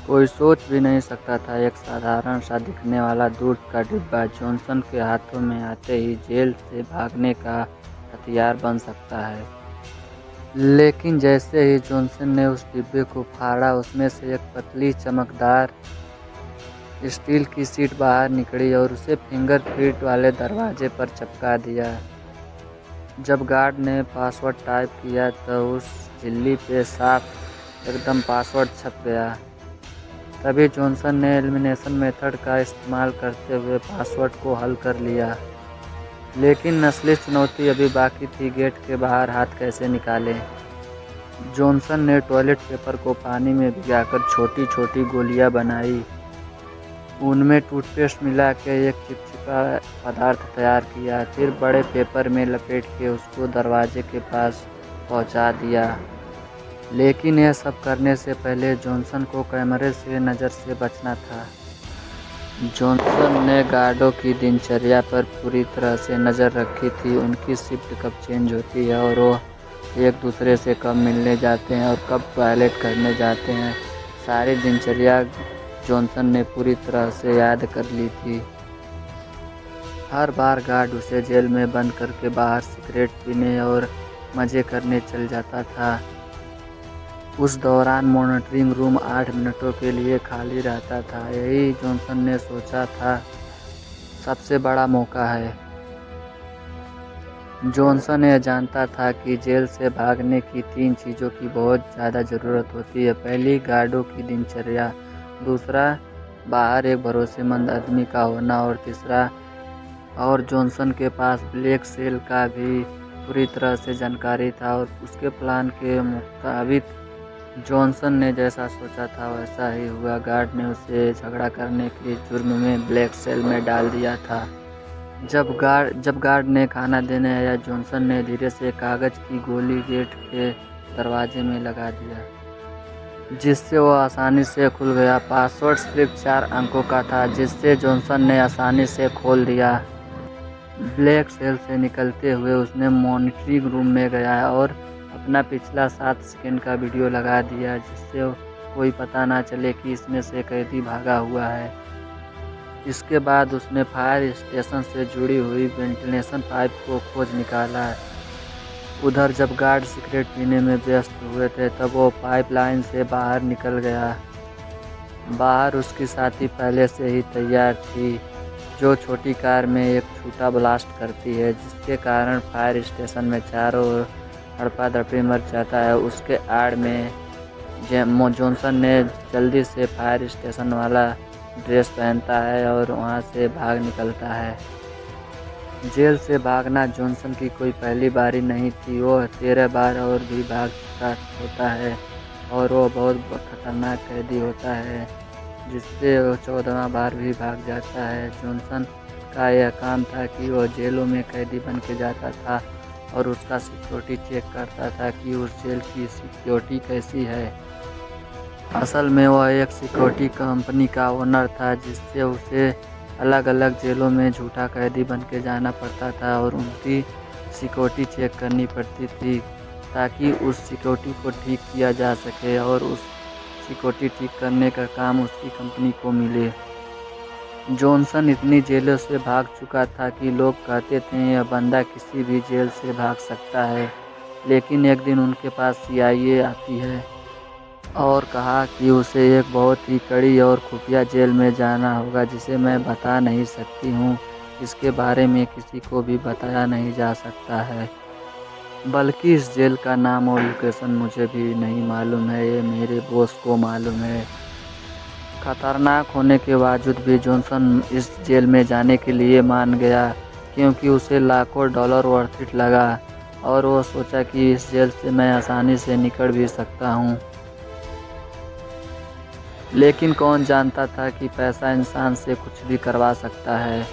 कोई सोच भी नहीं सकता था एक साधारण सा दिखने वाला दूध का डिब्बा जॉनसन के हाथों में आते ही जेल से भागने का हथियार बन सकता है। लेकिन जैसे ही जॉनसन ने उस डिब्बे को फाड़ा, उसमें से एक पतली चमकदार स्टील की शीट बाहर निकली और उसे फिंगरप्रिंट वाले दरवाजे पर चिपका दिया। जब गार्ड ने पासवर्ड टाइप किया तो उस झिल्ली पे साफ एकदम पासवर्ड छप गया। तभी जॉनसन ने एलिमिनेशन मेथड का इस्तेमाल करते हुए पासवर्ड को हल कर लिया। लेकिन असली चुनौती अभी बाकी थी, गेट के बाहर हाथ कैसे निकालें। जॉनसन ने टॉयलेट पेपर को पानी में भिगाकर छोटी छोटी गोलियां बनाई। उनमें टूथपेस्ट मिला के एक चिपचिपा पदार्थ तैयार किया, फिर बड़े पेपर में लपेट के उसको दरवाजे के पास पहुंचा दिया। लेकिन यह सब करने से पहले जॉनसन को कैमरे से नज़र से बचना था। जॉनसन ने गार्डों की दिनचर्या पर पूरी तरह से नज़र रखी थी। उनकी शिफ्ट कब चेंज होती है और वो एक दूसरे से कब मिलने जाते हैं और कब टॉयलेट करने जाते हैं, सारी दिनचर्या जॉनसन ने पूरी तरह से याद कर ली थी। हर बार गार्ड उसे जेल में बंद करके बाहर सिगरेट पीने और मज़े करने चल जाता था। उस दौरान मॉनिटरिंग रूम 8 मिनटों के लिए खाली रहता था। यही जॉनसन ने सोचा था सबसे बड़ा मौका है। जॉनसन यह जानता था कि जेल से भागने की 3 चीज़ों की बहुत ज़्यादा ज़रूरत होती है। पहली, गार्डों की दिनचर्या, दूसरा, बाहर एक भरोसेमंद आदमी का होना, और तीसरा, और जॉनसन के पास ब्लैक सेल का भी पूरी तरह से जानकारी था। और उसके प्लान के मुताबिक जॉनसन ने जैसा सोचा था वैसा ही हुआ। गार्ड ने उसे झगड़ा करने के जुर्म में ब्लैक सेल में डाल दिया था। जब गार्ड ने खाना देने आया, जॉनसन ने धीरे से कागज़ की गोली गेट के दरवाजे में लगा दिया, जिससे वो आसानी से खुल गया। पासवर्ड सिर्फ 4 अंकों का था, जिससे जॉनसन ने आसानी से खोल दिया। ब्लैक सेल से निकलते हुए उसने मॉनिटरिंग रूम में गया और अपना पिछला 7 सेकंड का वीडियो लगा दिया, जिससे कोई पता ना चले कि इसमें से कैदी भागा हुआ है। इसके बाद उसने फायर स्टेशन से जुड़ी हुई वेंटिलेशन पाइप को खोज निकाला। उधर जब गार्ड सिगरेट पीने में व्यस्त हुए थे, तब वो पाइपलाइन से बाहर निकल गया। बाहर उसकी साथी पहले से ही तैयार थी, जो छोटी कार में एक छोटा ब्लास्ट करती है, जिसके कारण फायर स्टेशन में चारों ओर हड़पा-दड़पी मच जाता है। उसके आड़ में जॉनसन ने जल्दी से फायर स्टेशन वाला ड्रेस पहनता है और वहां से भाग निकलता है। जेल से भागना जॉनसन की कोई पहली बारी नहीं थी। वो 13 बार और भी भाग चुका होता है और वो बहुत खतरनाक कैदी होता है, जिससे वो 14वां बार भी भाग जाता है। जॉनसन का यह काम था कि वो जेलों में कैदी बन के जाता था और उसका सिक्योरिटी चेक करता था कि उस जेल की सिक्योरिटी कैसी है। असल में वह एक सिक्योरिटी कंपनी का ओनर था, जिससे उसे अलग अलग जेलों में झूठा कैदी बन के जाना पड़ता था और उनकी सिक्योरिटी चेक करनी पड़ती थी, ताकि उस सिक्योरिटी को ठीक किया जा सके और उस सिक्योरिटी ठीक करने का काम उसकी कंपनी को मिले। जॉनसन इतनी जेलों से भाग चुका था कि लोग कहते थे यह बंदा किसी भी जेल से भाग सकता है। लेकिन एक दिन उनके पास CIA आती है और कहा कि उसे एक बहुत ही कड़ी और खुफिया जेल में जाना होगा, जिसे मैं बता नहीं सकती हूँ। इसके बारे में किसी को भी बताया नहीं जा सकता है, बल्कि इस जेल का नाम और लोकेशन मुझे भी नहीं मालूम है, ये मेरे बॉस को मालूम है। खतरनाक होने के बावजूद भी जॉनसन इस जेल में जाने के लिए मान गया, क्योंकि उसे लाखों डॉलर वर्थ इट लगा और वो सोचा कि इस जेल से मैं आसानी से निकल भी सकता हूँ। लेकिन कौन जानता था कि पैसा इंसान से कुछ भी करवा सकता है।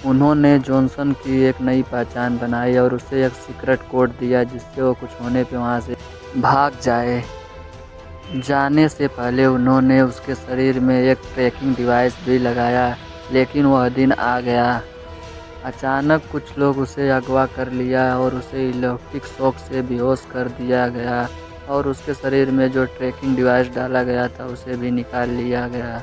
उन्होंने जॉनसन की एक नई पहचान बनाई और उसे एक सीक्रेट कोड दिया, जिससे वो कुछ होने पे वहाँ से भाग जाए। जाने से पहले उन्होंने उसके शरीर में एक ट्रैकिंग डिवाइस भी लगाया। लेकिन वह दिन आ गया। अचानक कुछ लोग उसे अगवा कर लिया और उसे इलेक्ट्रिक शॉक से बेहोश कर दिया गया। और उसके शरीर में जो ट्रैकिंग डिवाइस डाला गया था उसे भी निकाल लिया गया।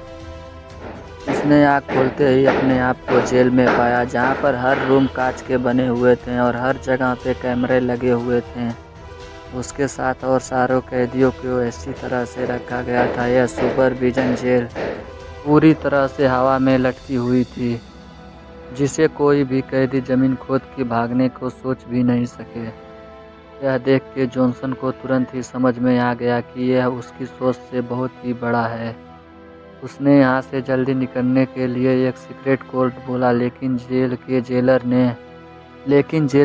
उसने आँख खोलते ही अपने आप को जेल में पाया, जहाँ पर हर रूम कांच के बने हुए थे और हर जगह पे कैमरे लगे हुए थे। उसके साथ और सारों कैदियों को ऐसी तरह से रखा गया था। यह सुपरविजन जेल पूरी तरह से हवा में लटकी हुई थी, जिसे कोई भी कैदी जमीन खोद के भागने को सोच भी नहीं सके। यह देख के जॉनसन को तुरंत ही समझ में आ गया कि यह उसकी सोच से बहुत ही बड़ा है। उसने यहाँ से जल्दी निकलने के लिए एक सीक्रेट कोड बोला, लेकिन जेल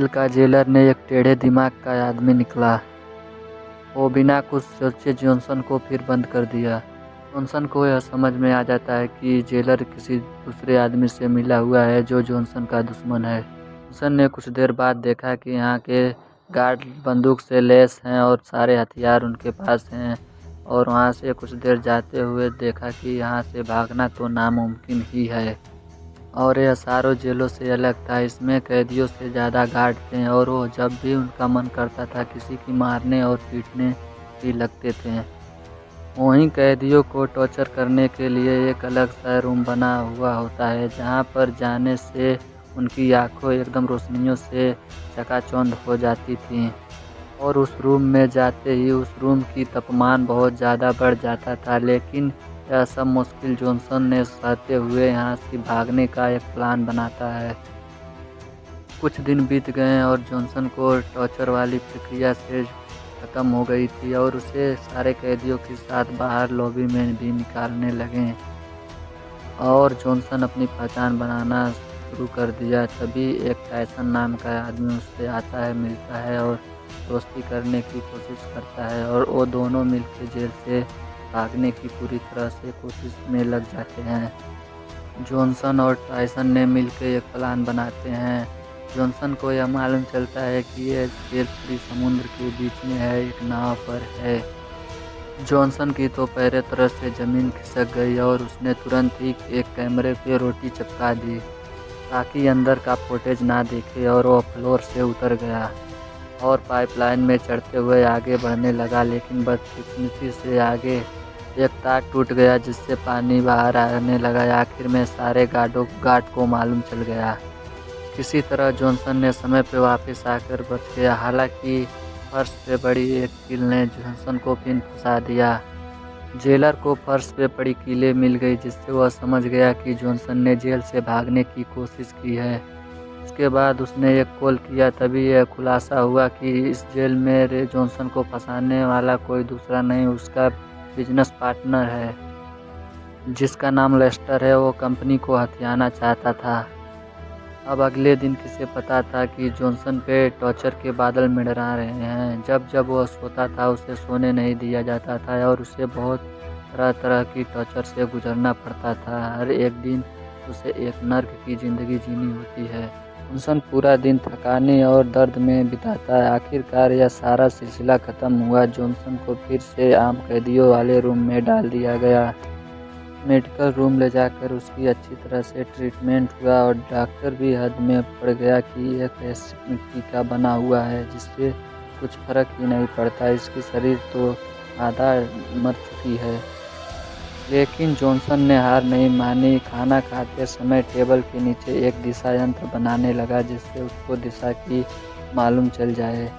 का जेलर ने एक टेढ़े दिमाग का आदमी निकला। वो बिना कुछ सोचे जॉनसन को फिर बंद कर दिया। जॉनसन को यह समझ में आ जाता है कि जेलर किसी दूसरे आदमी से मिला हुआ है जो जॉनसन का दुश्मन है। जॉनसन ने कुछ देर बाद देखा कि यहाँ के गार्ड बंदूक से लैस हैं और सारे हथियार उनके पास हैं, और वहाँ से कुछ देर जाते हुए देखा कि यहाँ से भागना तो नामुमकिन ही है। और यह सारों जेलों से अलग था। इसमें कैदियों से ज़्यादा गार्ड थे और वो जब भी उनका मन करता था किसी की मारने और पीटने भी लगते थे। वहीं कैदियों को टॉर्चर करने के लिए एक अलग सा रूम बना हुआ होता है, जहाँ पर जाने से उनकी आंखें एकदम रोशनियों से चकाचौंध हो जाती थीं। और उस रूम में जाते ही उस रूम की तापमान बहुत ज़्यादा बढ़ जाता था। लेकिन यह सब मुश्किल जॉनसन ने सहते हुए यहाँ से भागने का एक प्लान बनाता है। कुछ दिन बीत गए और जॉनसन को टॉर्चर वाली प्रक्रिया से ख़त्म हो गई थी और उसे सारे कैदियों के साथ बाहर लॉबी में भी निकालने लगे और जॉनसन अपनी पहचान बनाना शुरू कर दिया। तभी एक टायसन नाम का आदमी उससे आता है, मिलता है और दोस्ती करने की कोशिश करता है, और वो दोनों मिलकर जेल से भागने की पूरी तरह से कोशिश में लग जाते हैं। जॉनसन और टायसन ने मिलकर एक प्लान बनाते हैं। जॉनसन को यह मालूम चलता है कि यह जेल पूरी समुद्र के बीच में है, एक नाव पर है। जॉनसन की तो पैर तरह से ज़मीन खिसक गई और उसने तुरंत ही एक कैमरे पे रोटी चिपका दी ताकि अंदर का फुटेज ना दिखे, और वो फ्लोर से उतर गया और पाइपलाइन में चढ़ते हुए आगे बढ़ने लगा। लेकिन बदकिस्मती से आगे एक तार टूट गया जिससे पानी बाहर आने लगा। आखिर में सारे गार्ड को मालूम चल गया। किसी तरह जॉनसन ने समय पर वापस आकर बच गया। हालांकि फर्श पे पड़ी एक कील ने जॉनसन को फिर फंसा दिया। जेलर को फर्श पे पड़ी कीलें मिल गई, जिससे वह समझ गया कि जॉनसन ने जेल से भागने की कोशिश की है। उसके बाद उसने एक कॉल किया। तभी यह खुलासा हुआ कि इस जेल में रे जॉनसन को फंसाने वाला कोई दूसरा नहीं, उसका बिजनेस पार्टनर है जिसका नाम लेस्टर है। वो कंपनी को हथियाना चाहता था। अब अगले दिन किसे पता था कि जॉनसन पे टॉर्चर के बादल मंडरा रहे हैं। जब जब वह सोता था उसे सोने नहीं दिया जाता था और उसे बहुत तरह तरह की टॉर्चर से गुजरना पड़ता था। हर एक दिन उसे एक नर्क की ज़िंदगी जीनी होती है। जॉनसन पूरा दिन थकाने और दर्द में बिताता है। आखिरकार यह सारा सिलसिला ख़त्म हुआ। जॉनसन को फिर से आम कैदियों वाले रूम में डाल दिया गया। मेडिकल रूम ले जाकर उसकी अच्छी तरह से ट्रीटमेंट हुआ और डॉक्टर भी हद में पड़ गया कि यह ऐसी मिट्टी का बना हुआ है जिससे कुछ फर्क ही नहीं पड़ता, इसकी शरीर तो आधा मर चुकी है। लेकिन जॉनसन ने हार नहीं मानी। खाना खाते समय टेबल के नीचे एक दिशा यंत्र बनाने लगा जिससे उसको दिशा की मालूम चल जाए।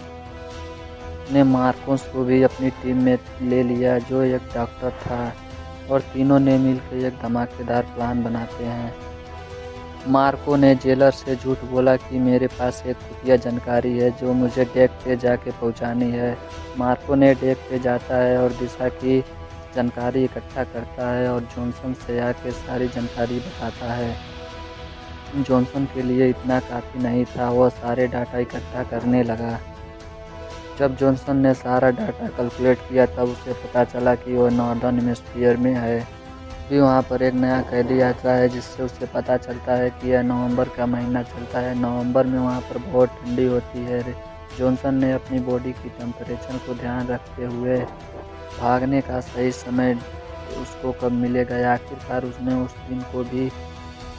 ने मार्कोस को भी अपनी टीम में ले लिया जो एक डॉक्टर था, और तीनों ने मिलकर एक धमाकेदार प्लान बनाते हैं। मार्को ने जेलर से झूठ बोला कि मेरे पास एक खुफिया जानकारी है जो मुझे डेक पे जाके पहुंचानी है। मार्को ने डेक पे जाता है और दिशा की जानकारी इकट्ठा करता है और जॉनसन से आके सारी जानकारी बताता है। जॉनसन के लिए इतना काफ़ी नहीं था, वह सारे डाटा इकट्ठा करने लगा। जब जॉनसन ने सारा डाटा कैलकुलेट किया तब उसे पता चला कि वह नॉर्दर्न हेमिस्फीयर में है। भी वहाँ पर एक नया कैदी आता है जिससे उसे पता चलता है कि यह नवंबर का महीना चलता है। नवंबर में वहाँ पर बहुत ठंडी होती है। जॉनसन ने अपनी बॉडी की टेम्परेचर को ध्यान रखते हुए भागने का सही समय उसको कब मिलेगा। आखिरकार उसने उस दिन को भी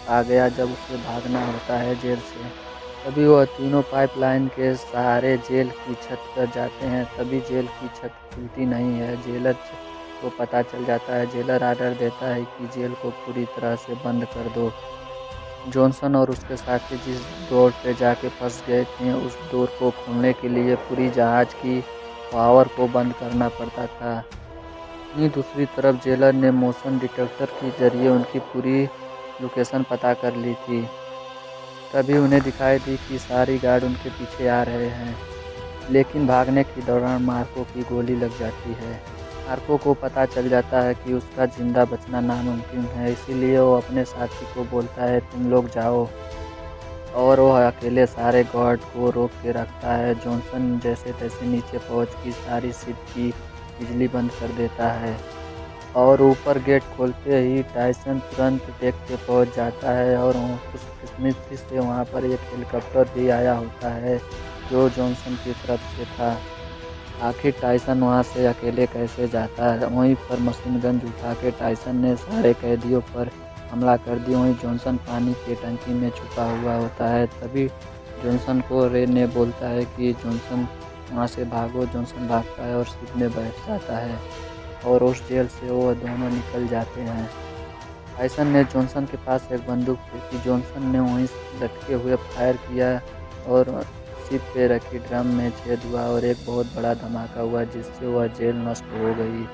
आ गया जब उसे भागना होता है जेल से। तभी वह तीनों पाइपलाइन के सहारे जेल की छत पर जाते हैं। तभी जेल की छत खुलती नहीं है। जेलर को पता चल जाता है। जेलर आर्डर देता है कि जेल को पूरी तरह से बंद कर दो। जॉनसन और उसके साथी जिस डोर पे जाके फंस गए थे, उस डोर को खोलने के लिए पूरी जहाज की पावर को बंद करना पड़ता था। वहीं दूसरी तरफ जेलर ने मोशन डिटेक्टर के जरिए उनकी पूरी लोकेशन पता कर ली थी। तभी उन्हें दिखाई दी कि सारी गार्ड उनके पीछे आ रहे हैं, लेकिन भागने के दौरान मार्को की गोली लग जाती है। मार्को को पता चल जाता है कि उसका जिंदा बचना नामुमकिन है, इसीलिए वो अपने साथी को बोलता है, तुम लोग जाओ, और वो अकेले सारे गार्ड को रोक के रखता है। जॉनसन जैसे तैसे नीचे पहुंच की सारी शिप की बिजली बंद कर देता है और ऊपर गेट खोलते ही टायसन तुरंत डेक पे पहुंच जाता है और खुशकिस्मती से वहां पर एक हेलीकॉप्टर भी आया होता है जो जॉनसन की तरफ से था। आखिर टायसन वहां से अकेले कैसे जाता है। वहीं पर मशीन गन उठा के टायसन ने सारे कैदियों पर हमला कर दिया। वहीं जॉनसन पानी की टंकी में छुपा हुआ होता है। तभी जॉनसन को रे ने बोलता है कि जॉनसन वहाँ से भागो। जॉनसन भागता है और शिप में बैठ जाता है और उस जेल से वो दोनों निकल जाते हैं। टायसन ने जॉनसन के पास एक बंदूक फेंकी। जॉनसन ने वहीं लटके हुए फायर किया और शिप पे रखी ड्रम में छेद हुआ और एक बहुत बड़ा धमाका हुआ जिससे वह जेल नष्ट हो गई।